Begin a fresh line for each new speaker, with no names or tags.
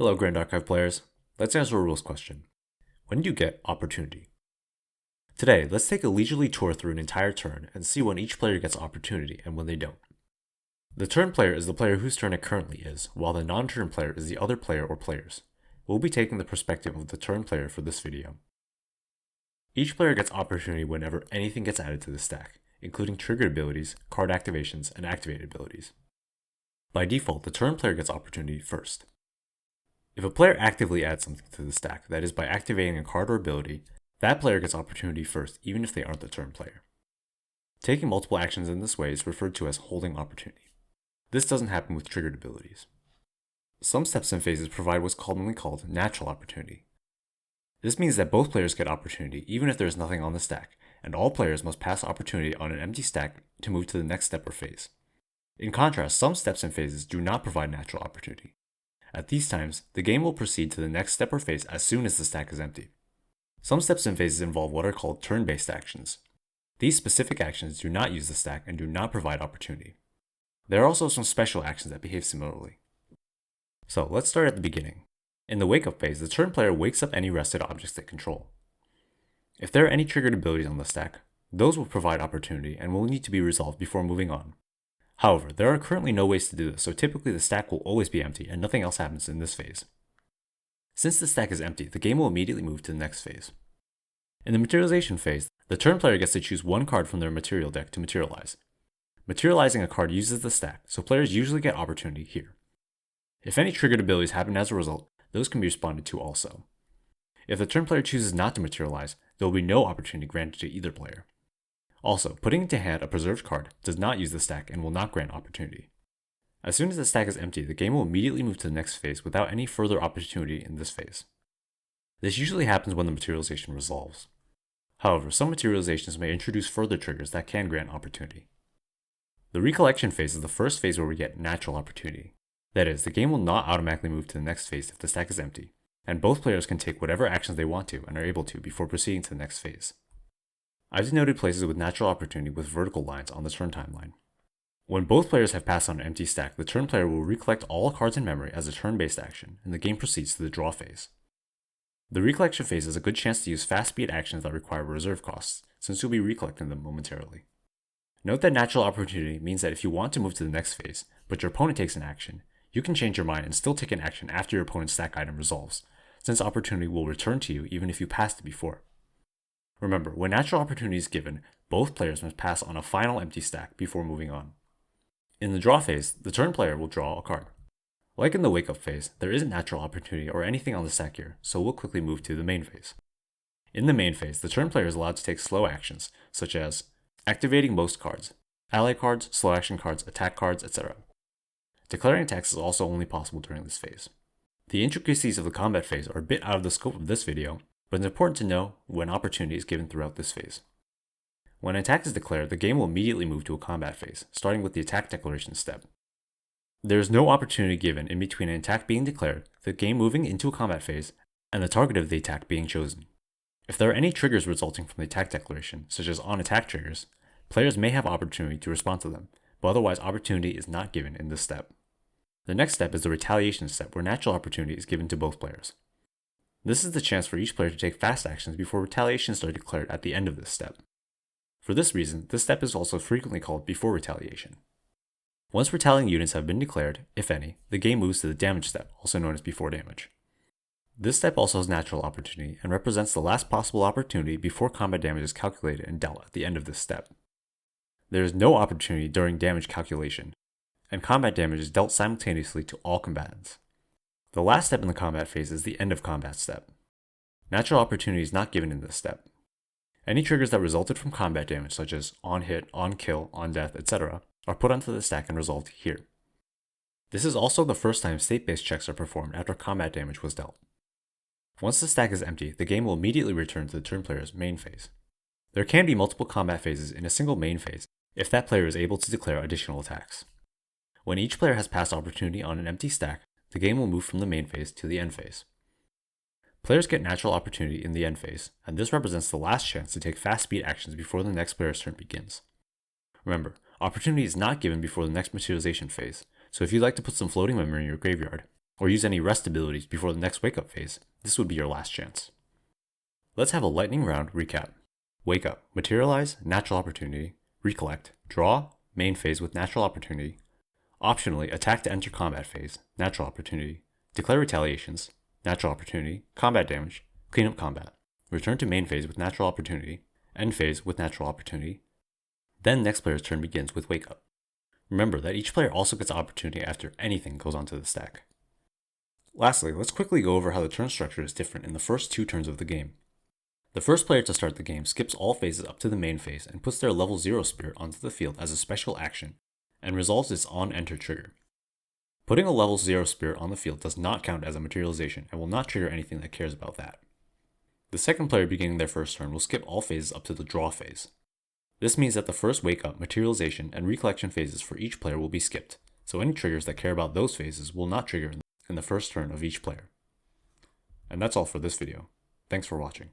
Hello, Grand Archive players. Let's answer a rules question. When do you get opportunity? Today, let's take a leisurely tour through an entire turn and see when each player gets opportunity and when they don't. The turn player is the player whose turn it currently is, while the non-turn player is the other player or players. We'll be taking the perspective of the turn player for this video. Each player gets opportunity whenever anything gets added to the stack, including triggered abilities, card activations, and activated abilities. By default, the turn player gets opportunity first. If a player actively adds something to the stack, that is by activating a card or ability, that player gets opportunity first even if they aren't the turn player. Taking multiple actions in this way is referred to as holding opportunity. This doesn't happen with triggered abilities. Some steps and phases provide what's commonly called natural opportunity. This means that both players get opportunity even if there is nothing on the stack, and all players must pass opportunity on an empty stack to move to the next step or phase. In contrast, some steps and phases do not provide natural opportunity. At these times, the game will proceed to the next step or phase as soon as the stack is empty. Some steps and phases involve what are called turn-based actions. These specific actions do not use the stack and do not provide opportunity. There are also some special actions that behave similarly. So let's start at the beginning. In the wake-up phase, the turn player wakes up any rested objects they control. If there are any triggered abilities on the stack, those will provide opportunity and will need to be resolved before moving on. However, there are currently no ways to do this, so typically the stack will always be empty and nothing else happens in this phase. Since the stack is empty, the game will immediately move to the next phase. In the materialization phase, the turn player gets to choose one card from their material deck to materialize. Materializing a card uses the stack, so players usually get opportunity here. If any triggered abilities happen as a result, those can be responded to also. If the turn player chooses not to materialize, there will be no opportunity granted to either player. Also, putting into hand a preserved card does not use the stack and will not grant opportunity. As soon as the stack is empty, the game will immediately move to the next phase without any further opportunity in this phase. This usually happens when the materialization resolves. However, some materializations may introduce further triggers that can grant opportunity. The recollection phase is the first phase where we get natural opportunity. That is, the game will not automatically move to the next phase if the stack is empty, and both players can take whatever actions they want to and are able to before proceeding to the next phase. I've denoted places with natural opportunity with vertical lines on the turn timeline. When both players have passed on an empty stack, the turn player will recollect all cards in memory as a turn-based action, and the game proceeds to the draw phase. The recollection phase is a good chance to use fast speed actions that require reserve costs, since you'll be recollecting them momentarily. Note that natural opportunity means that if you want to move to the next phase, but your opponent takes an action, you can change your mind and still take an action after your opponent's stack item resolves, since opportunity will return to you even if you passed it before. Remember, when natural opportunity is given, both players must pass on a final empty stack before moving on. In the draw phase, the turn player will draw a card. Like in the wake-up phase, there isn't natural opportunity or anything on the stack here, so we'll quickly move to the main phase. In the main phase, the turn player is allowed to take slow actions, such as activating most cards, ally cards, slow action cards, attack cards, etc. Declaring attacks is also only possible during this phase. The intricacies of the combat phase are a bit out of the scope of this video, but it's important to know when opportunity is given throughout this phase. When an attack is declared, the game will immediately move to a combat phase, starting with the attack declaration step. There is no opportunity given in between an attack being declared, the game moving into a combat phase, and the target of the attack being chosen. If there are any triggers resulting from the attack declaration, such as on-attack triggers, players may have opportunity to respond to them, but otherwise opportunity is not given in this step. The next step is the retaliation step, where natural opportunity is given to both players. This is the chance for each player to take fast actions before retaliations are declared at the end of this step. For this reason, this step is also frequently called before retaliation. Once retaliating units have been declared, if any, the game moves to the damage step, also known as before damage. This step also has natural opportunity and represents the last possible opportunity before combat damage is calculated and dealt at the end of this step. There is no opportunity during damage calculation, and combat damage is dealt simultaneously to all combatants. The last step in the combat phase is the end of combat step. Natural opportunity is not given in this step. Any triggers that resulted from combat damage, such as on hit, on kill, on death, etc., are put onto the stack and resolved here. This is also the first time state-based checks are performed after combat damage was dealt. Once the stack is empty, the game will immediately return to the turn player's main phase. There can be multiple combat phases in a single main phase if that player is able to declare additional attacks. When each player has passed opportunity on an empty stack, the game will move from the main phase to the end phase. Players get natural opportunity in the end phase, and this represents the last chance to take fast speed actions before the next player's turn begins. Remember, opportunity is not given before the next materialization phase, so if you'd like to put some floating memory in your graveyard, or use any rest abilities before the next wake up phase, this would be your last chance. Let's have a lightning round recap. Wake up, materialize, natural opportunity, recollect, draw, main phase with natural opportunity, optionally attack to enter combat phase, natural opportunity, declare retaliations, natural opportunity, combat damage, clean up combat, return to main phase with natural opportunity, end phase with natural opportunity, then next player's turn begins with wake up. Remember that each player also gets opportunity after anything goes onto the stack. Lastly, let's quickly go over how the turn structure is different in the first 2 turns of the game. The first player to start the game skips all phases up to the main phase and puts their level 0 spirit onto the field as a special action, and resolves its on-enter trigger. Putting a level 0 spirit on the field does not count as a materialization and will not trigger anything that cares about that. The second player beginning their first turn will skip all phases up to the draw phase. This means that the first wake up, materialization, and recollection phases for each player will be skipped, so any triggers that care about those phases will not trigger in the first turn of each player. And that's all for this video. Thanks for watching.